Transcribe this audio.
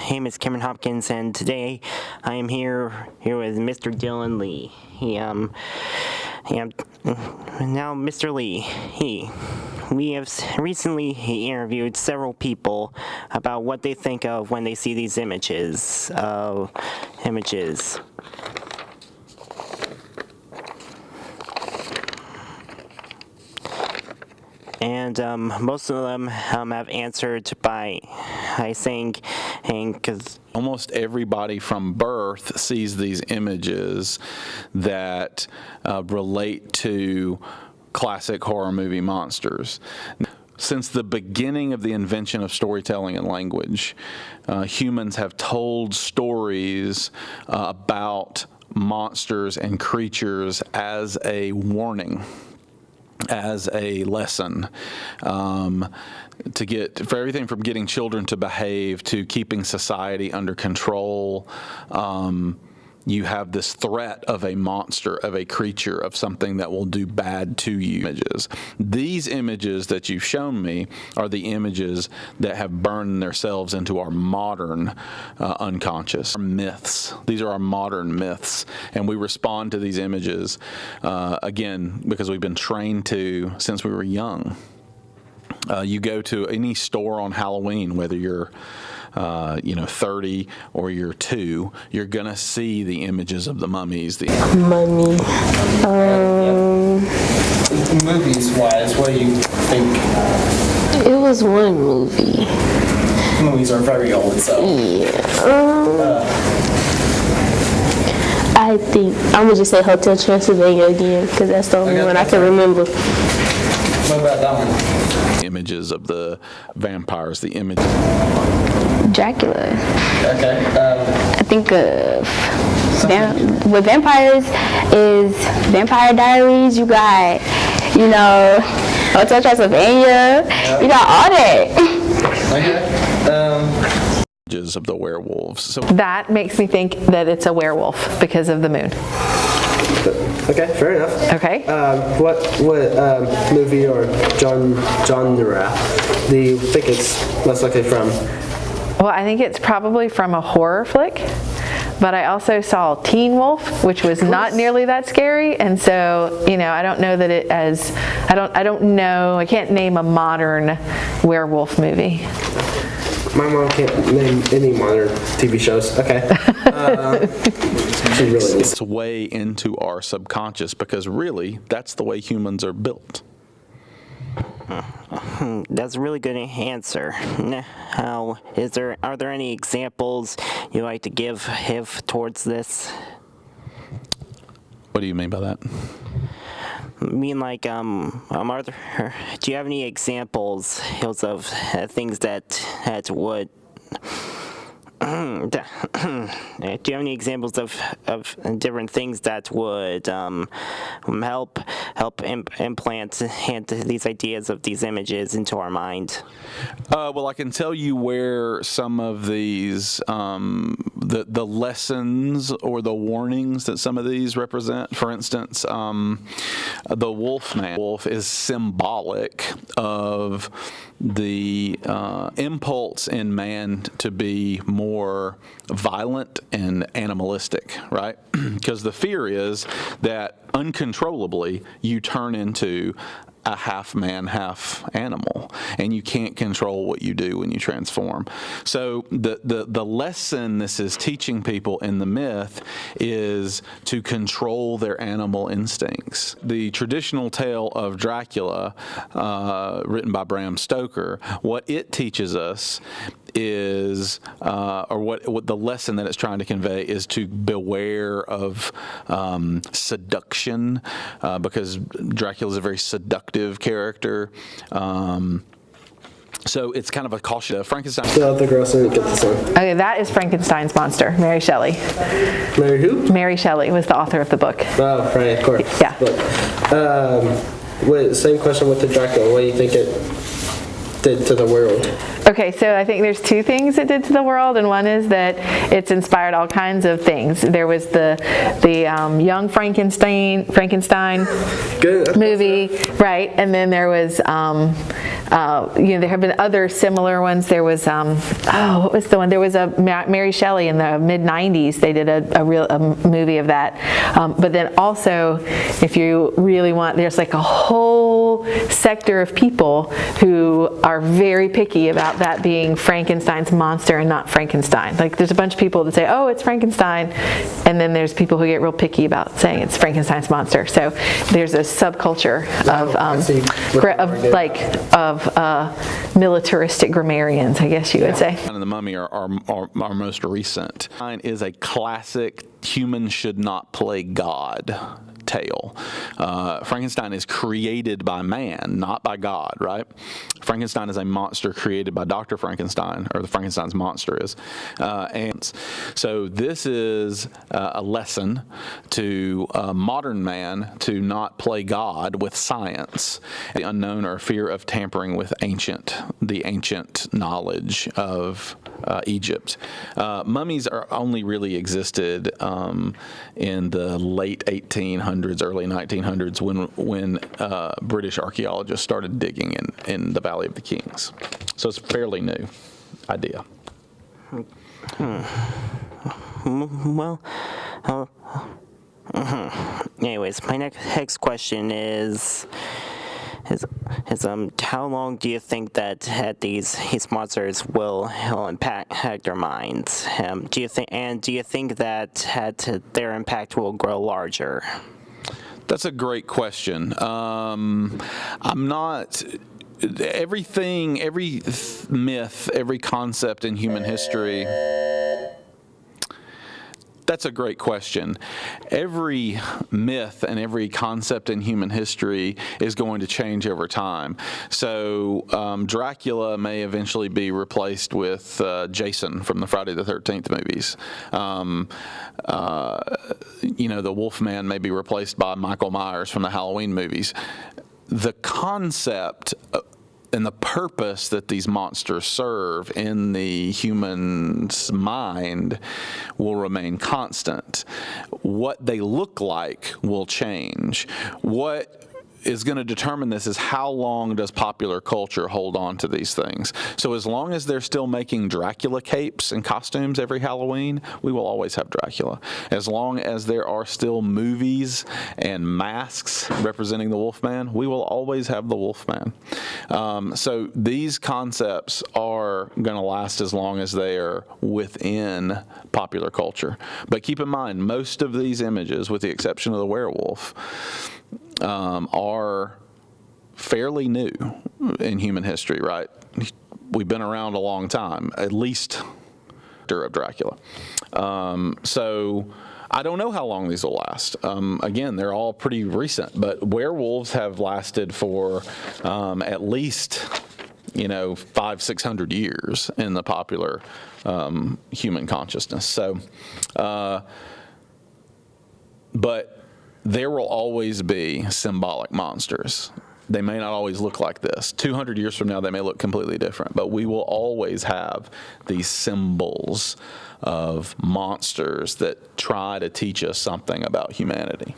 name is Cameron Hopkins, and today I am here with Mr. Dylan Lee. Now, Mr. Lee, we have recently interviewed several people about what they think of when they see these images. And most of them have answered by saying, because almost everybody from birth sees these images that relate to classic horror movie monsters. Since the beginning of the invention of storytelling and language, humans have told stories about monsters and creatures as a warning, as a lesson, for everything from getting children to behave to keeping society under control. You have this threat of a monster, of a creature, of something that will do bad to you. These images that you've shown me are the images that have burned themselves into our modern unconscious. Myths. These are our modern myths, and we respond to these images, again, because we've been trained to since we were young. You go to any store on Halloween, whether you're 30 or you're 2, you're gonna see the images of the mummies. Mummy. Movies wise, what do you think? It was one movie. Movies are very old, so. Yeah. I think I'm gonna just say Hotel Transylvania again because that's the only one I can remember. What about that one? Images of the vampires, the images. Dracula. Okay. I think with vampires is Vampire Diaries. You got, Hotel Transylvania. You got all that. Okay. Images of the werewolves. So that makes me think that it's a werewolf because of the moon. Okay, fair enough. Okay. What movie or genre do you think it's most likely from? Well, I think it's probably from a horror flick, but I also saw Teen Wolf, which was not nearly that scary, and so I don't know that it as I don't know. I can't name a modern werewolf movie. My mom can't name any modern TV shows. Okay. She really needs. It's way into our subconscious because really that's the way humans are built. That's a really good answer. Now, are there any examples you like to give towards this? What do you mean by that? I mean, like, do you have any examples of things that would? Do you have any examples of different things that would help implant these ideas of these images into our mind? Well, I can tell you where some of these, the lessons or the warnings that some of these represent. For instance, the wolf is symbolic of the impulse in man to be more violent and animalistic, right? Because the fear is that uncontrollably you turn into a half man, half animal, and you can't control what you do when you transform. So the lesson this is teaching people in the myth is to control their animal instincts. The traditional tale of Dracula, written by Bram Stoker, what it teaches us is, or what the lesson that it's trying to convey is to beware of seduction, because Dracula is a very seductive character. So it's kind of a caution. Frankenstein. The girls didn't get this one. Okay, that is Frankenstein's monster. Mary Shelley. Mary who? Mary Shelley was the author of the book. Oh, right, of course. Yeah. Same question with the Dracula. What do you think it did to the world? Okay, so I think there's two things it did to the world, and one is that it's inspired all kinds of things. There was the Young Frankenstein Good. movie, right? And then there was, there have been other similar ones. There was, what was the one? There was a Mary Shelley in the mid-90s. They did a movie of that. But then also, if you really want, there's like a whole sector of people who are very picky about that being Frankenstein's monster and not Frankenstein. Like there's a bunch of people that say, oh, it's Frankenstein, and then there's people who get real picky about saying it's Frankenstein's monster. So there's a subculture of militaristic grammarians, I guess you would say. And the Mummy are our most recent. Mine is a classic human should not play God tale. Frankenstein is created by man, not by God, right? Frankenstein is a monster created by Dr. Frankenstein, or the Frankenstein's monster is. And so this is a lesson to modern man to not play God with science, the unknown, or fear of tampering with the ancient knowledge of Egypt. Mummies are only really existed in the late 1800s, early 1900s, when British archaeologists started digging in the Valley of the Kings. So it's a fairly new idea. Well, anyways, my next question is how long do you think that these monsters will impact our minds? Do you think that their impact will grow larger? That's a great question. I'm not. Every myth, every concept in human history. That's a great question. Every myth and every concept in human history is going to change over time. So Dracula may eventually be replaced with Jason from the Friday the 13th movies. The Wolfman may be replaced by Michael Myers from the Halloween movies. The concept and the purpose that these monsters serve in the human's mind will remain constant. What they look like will change. What is going to determine this is how long does popular culture hold on to these things. So as long as they're still making Dracula capes and costumes every Halloween, we will always have Dracula. As long as there are still movies and masks representing the Wolfman, we will always have the Wolfman. So these concepts are going to last as long as they are within popular culture. But keep in mind, most of these images, with the exception of the werewolf, are fairly new in human history, right? We've been around a long time, at least of Dracula. So I don't know how long these will last. Again, they're all pretty recent, but werewolves have lasted for at least 500-600 years in the popular human consciousness. So, but there will always be symbolic monsters. They may not always look like this. 200 years from now, they may look completely different, but we will always have these symbols of monsters that try to teach us something about humanity.